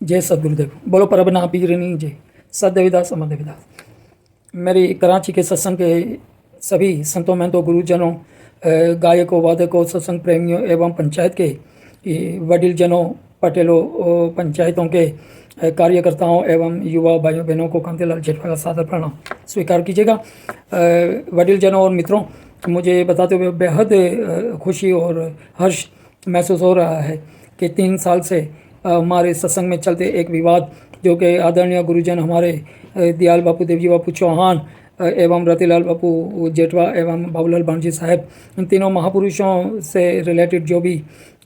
जय सदगुरुदेव। बोलो परबना पीरनी जय। सदेविदास अमर देविदास। मेरी कराची के सत्संग के सभी संतों महंतों गुरुजनों, गायकों, वादकों, सत्संग प्रेमियों एवं पंचायत के वडील जनों, पटेलों, पंचायतों के कार्यकर्ताओं एवं युवा भाइयों बहनों को कांतिलाल जेठवा का सादर प्रणाम स्वीकार कीजिएगा। वडील जनों और मित्रों, मुझे बताते हुए बेहद खुशी और हर्ष महसूस हो रहा है कि 3 साल से हमारे सत्संग में चलते एक विवाद, जो कि आदरणीय गुरुजन हमारे दयाल बापू देवजी बापू चौहान एवं रतिलाल बापू जेठवा एवं बाबूलाल भाणजी साहब, इन तीनों महापुरुषों से रिलेटेड जो भी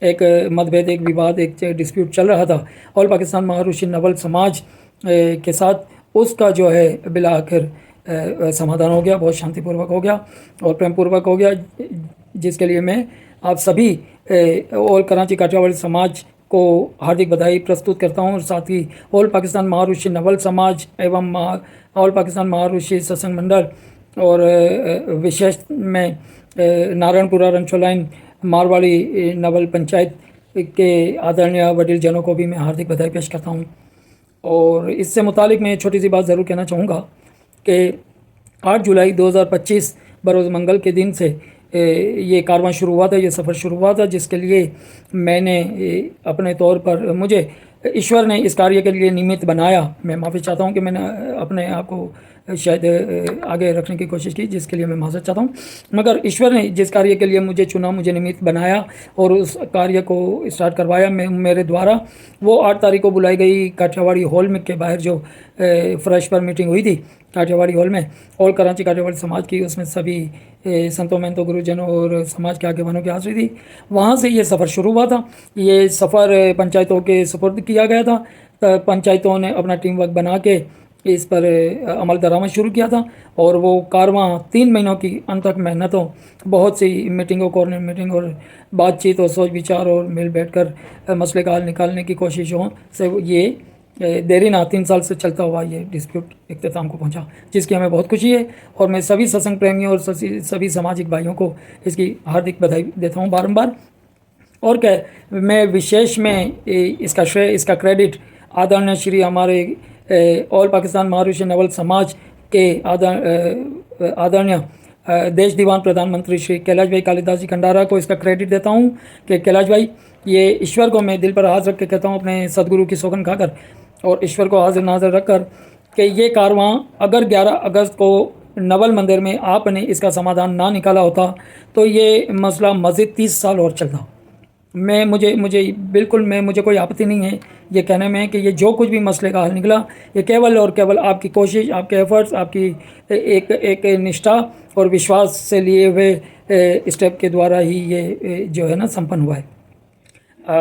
एक मतभेद, एक विवाद, एक डिस्प्यूट चल रहा था ऑल पाकिस्तान महाऋषि नवल समाज के साथ, उसका जो है बिला आखिर समाधान हो गया। बहुत शांतिपूर्वक हो गया और प्रेमपूर्वक हो गया, जिसके लिए मैं आप सभी ऑल कराची काठियावाड़ी समाज को हार्दिक बधाई प्रस्तुत करता हूं। और साथ ही ऑल पाकिस्तान महाऋषि नवल समाज एवं ऑल पाकिस्तान महाऋषि सत्संग मंडल और विशेष में नारायणपुरा रंचोलाइन मारवाड़ी नवल पंचायत के आदरणीय वडील जनों को भी मैं हार्दिक बधाई पेश करता हूं। और इससे मुतालिक मैं छोटी सी बात ज़रूर कहना चाहूँगा कि 8 जुलाई 2025 बरोज़ मंगल के दिन से ये कारवां शुरू हुआ था, ये सफ़र शुरू हुआ था, जिसके लिए मैंने अपने तौर पर, मुझे ईश्वर ने इस कार्य के लिए निमित्त बनाया। मैं माफ़ी चाहता हूँ कि मैंने अपने आप को शायद आगे रखने की कोशिश की, जिसके लिए मैं माफ़ी चाहता हूँ, मगर ईश्वर ने जिस कार्य के लिए मुझे चुना, मुझे निमित्त बनाया और उस कार्य को स्टार्ट करवाया मेरे द्वारा, वो 8 तारीख को बुलाई गई काठियावाड़ी हॉल में के बाहर जो फ्रेश पर मीटिंग हुई थी काठियावाड़ी हॉल में ऑल कराची काठियावाड़ी समाज की। उसमें सभी संतों महंतों गुरुजनों और समाज के आगेवानों की हाजिरी थी। वहाँ से ये सफ़र शुरू हुआ था। ये सफ़र पंचायतों के सुपुर्द किया गया था। पंचायतों ने अपना टीम वर्क बना के इस पर अमल दरामद शुरू किया था और वो कारवां 3 महीनों की अनथक मेहनतों, बहुत सी मीटिंगों, कॉर्नर मीटिंग और बातचीत और सोच विचार और मिल बैठकर मसले का हल निकालने की कोशिशों से ये देरी ना 3 साल से चलता हुआ ये डिस्प्यूट इख्तिताम को पहुंचा, जिसकी हमें बहुत खुशी है। और मैं सभी सत्संग प्रेमियों और सभी सामाजिक भाइयों को इसकी हार्दिक बधाई देता हूं बारंबार। और क्या, मैं विशेष में इसका श्रेय, इसका क्रेडिट आदरणीय श्री हमारे ऑल पाकिस्तान महाऋषि नवल समाज के आदरणीय देश दीवान प्रधानमंत्री श्री कैलाश भाई कालिदास जी खंडारा को इसका क्रेडिट देता हूं कि कैलाश भाई, ये ईश्वर को मैं दिल पर हाथ रख के कहता हूं, अपने सदगुरु की सौगंध खाकर और ईश्वर को हाजिर नाजर रखकर, कि ये कारवां अगर 11 अगस्त को नवल मंदिर में आपने इसका समाधान ना निकाला होता तो ये मसला मज़ीद 30 साल और चलता। मुझे कोई आपत्ति नहीं है ये कहने में कि ये जो कुछ भी मसले का हल निकला, ये केवल और केवल आपकी कोशिश, आपके एफर्ट्स, आपकी एक निष्ठा और विश्वास से लिए हुए स्टेप के द्वारा ही ये जो है ना संपन्न हुआ है।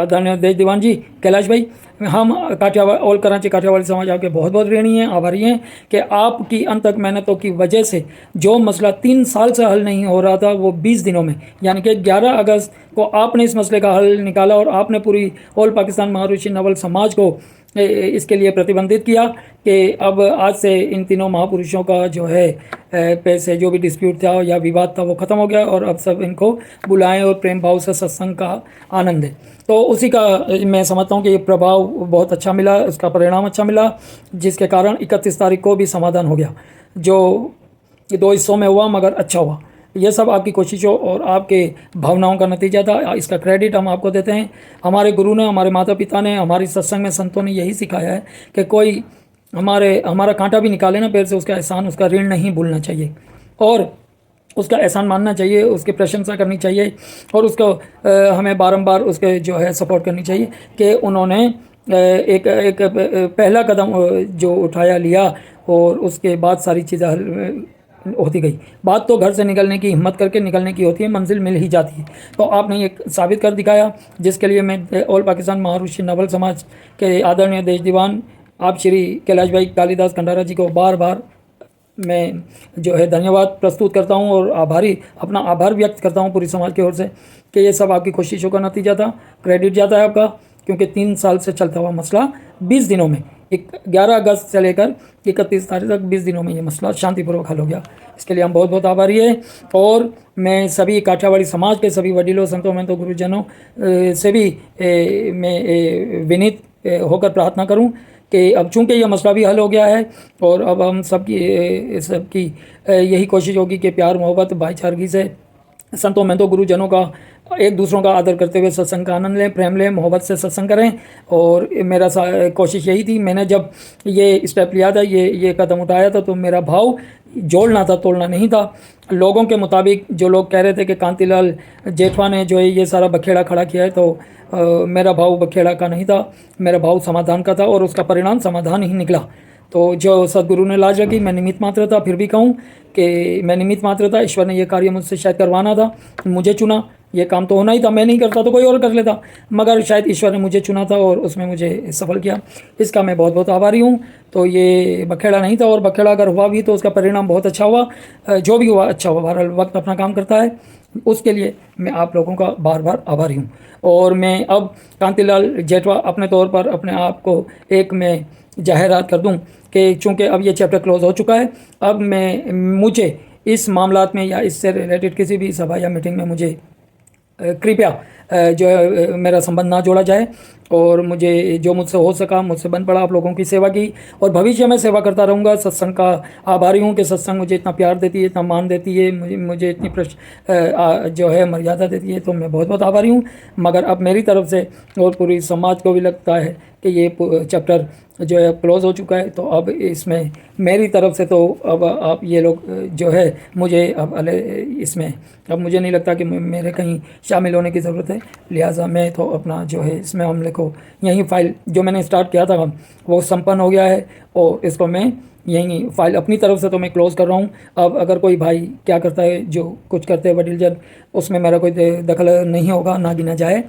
धन्यवाद देश दीवान जी, कैलाश भाई, हम काठियावाड़ ऑल कराची काठियावाड़ी समाज आपके बहुत बहुत ऋणी हैं, आभारी हैं कि आपकी अनथक मेहनतों की वजह से जो मसला 3 साल से हल नहीं हो रहा था, वो 20 दिनों में, यानी कि 11 अगस्त को आपने इस मसले का हल निकाला और आपने पूरी ऑल पाकिस्तान महाऋषि नवल समाज को इसके लिए प्रतिबंधित किया कि अब आज से इन तीनों महापुरुषों का जो है पैसे जो भी डिस्प्यूट था या विवाद था वो ख़त्म हो गया और अब सब इनको बुलाएं और प्रेम भाव से सत्संग का आनंद है। तो उसी का मैं समझता हूँ कि ये प्रभाव बहुत अच्छा मिला, उसका परिणाम अच्छा मिला, जिसके कारण 31 तारीख को भी समाधान हो गया, जो 2 हिस्सों में हुआ मगर अच्छा हुआ। ये सब आपकी कोशिशों और आपके भावनाओं का नतीजा था। इसका क्रेडिट हम आपको देते हैं। हमारे गुरु ने, हमारे माता पिता ने, हमारी सत्संग में संतों ने यही सिखाया है कि कोई हमारा कांटा भी निकाले ना पैर से, उसका एहसान, उसका ऋण नहीं भूलना चाहिए और उसका एहसान मानना चाहिए, उसकी प्रशंसा करनी चाहिए और उसको हमें बारंबार उसके जो है सपोर्ट करनी चाहिए कि उन्होंने एक पहला कदम जो उठाया लिया और उसके बाद सारी चीज़ें होती गई। बात तो घर से निकलने की, हिम्मत करके निकलने की होती है, मंजिल मिल ही जाती है। तो आपने ये साबित कर दिखाया, जिसके लिए मैं ऑल पाकिस्तान महाऋषि नवल समाज के आदरणीय देश दीवान आप श्री कैलाश भाई कालिदास खंडारा जी को बार बार मैं जो है धन्यवाद प्रस्तुत करता हूं और अपना आभार व्यक्त करता हूं पूरी समाज की ओर से कि ये सब आपकी कोशिशों का नतीजा था। क्रेडिट जाता है आपका, क्योंकि 3 साल से चलता हुआ मसला 20 दिनों में 11 अगस्त से लेकर 31 तारीख तक 20 दिनों में ये मसला शांतिपूर्वक हल हो गया। इसके लिए हम बहुत बहुत आभारी हैं। और मैं सभी काठियावाड़ी समाज के सभी वडीलों, संतों, महंतों, गुरुजनों से भी मैं विनीत होकर प्रार्थना करूं कि अब चूंकि यह मसला भी हल हो गया है और अब हम सबकी यही कोशिश होगी कि प्यार, मोहब्बत, भाईचारगी से संतों, महंतों, गुरुजनों का, एक दूसरों का आदर करते हुए सत्संग का आनंद लें, प्रेम लें, मोहब्बत से सत्संग करें। और मेरा कोशिश यही थी, मैंने जब ये स्टेप लिया था, ये कदम उठाया था, तो मेरा भाव जोड़ना था, तोड़ना नहीं था। लोगों के मुताबिक जो लोग कह रहे थे कि कांतिलाल जेठवा ने जो है ये सारा बखेड़ा खड़ा किया है, तो मेरा भाव बखेड़ा का नहीं था, मेरा भाव समाधान का था और उसका परिणाम समाधान ही निकला। तो जो सदगुरु ने लाज रखी, मैं निमित्त मात्र था, फिर भी कहूँ कि मैं निमित्त मात्र था। ईश्वर ने यह कार्य मुझसे शायद करवाना था, मुझे चुना, ये काम तो होना ही था, मैं नहीं करता तो कोई और कर लेता, मगर शायद ईश्वर ने मुझे चुना था और उसमें मुझे सफल किया। इसका मैं बहुत बहुत आभारी हूँ। तो ये बखेड़ा नहीं था, और बखेड़ा अगर हुआ भी तो उसका परिणाम बहुत अच्छा हुआ। जो भी हुआ अच्छा हुआ। बहरहाल वक्त अपना काम करता है, उसके लिए मैं आप लोगों का बार बार आभारी हूँ। और मैं अब कांतिलाल जेठवा अपने तौर पर अपने आप को एक मैं जाहिरात कर दूं कि चूँकि अब ये चैप्टर क्लोज हो चुका है, अब मुझे इस मामलात में या इससे रिलेटेड किसी भी सभा या मीटिंग में मुझे कृपया जो है मेरा संबंध ना जोड़ा जाए। और मुझे जो मुझसे हो सका, मुझसे बन पड़ा, आप लोगों की सेवा की, और भविष्य में सेवा करता रहूँगा। सत्संग का आभारी हूँ कि सत्संग मुझे इतना प्यार देती है, इतना मान देती है, मुझे इतनी जो है मर्यादा देती है, तो मैं बहुत बहुत आभारी हूँ। मगर अब मेरी तरफ से और पूरी समाज को भी लगता है कि ये चैप्टर जो है क्लोज हो चुका है। तो अब इसमें मेरी तरफ से तो अब आप ये लोग जो है मुझे अब इसमें अब मुझे नहीं लगता कि मेरे कहीं शामिल होने की ज़रूरत है। लिहाजा मैं तो अपना जो है इसमें हमले को यहीं फाइल जो मैंने स्टार्ट किया था वो संपन्न हो गया है, और इसको मैं यहीं फाइल अपनी तरफ से तो मैं क्लोज़ कर रहा हूँ। अब अगर कोई भाई क्या करता है, जो कुछ करते हैं वडील जन, उसमें मेरा कोई दखल नहीं होगा, ना गिना जाए।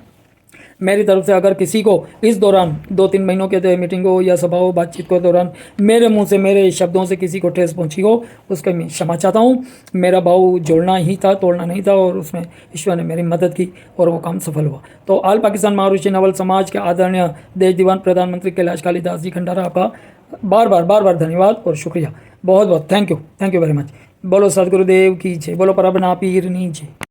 मेरी तरफ से अगर किसी को इस दौरान 2-3 महीनों के मीटिंग हो या सभा हो, बातचीत के दौरान मेरे मुंह से, मेरे शब्दों से किसी को ठेस पहुंची हो, उसका मैं क्षमा चाहता हूं। मेरा भाव जोड़ना ही था, तोड़ना नहीं था, और उसमें ईश्वर ने मेरी मदद की और वो काम सफल हुआ। तो ऑल पाकिस्तान महाऋषि नवल समाज के आदरणीय देश दीवान प्रधानमंत्री कैलाश कालीदास जी खंडारा, आपका बार बार धन्यवाद और शुक्रिया, बहुत बहुत थैंक यू वेरी मच। बोलो सदगुरुदेव की जय, बोलो परब ना पीर नी जय।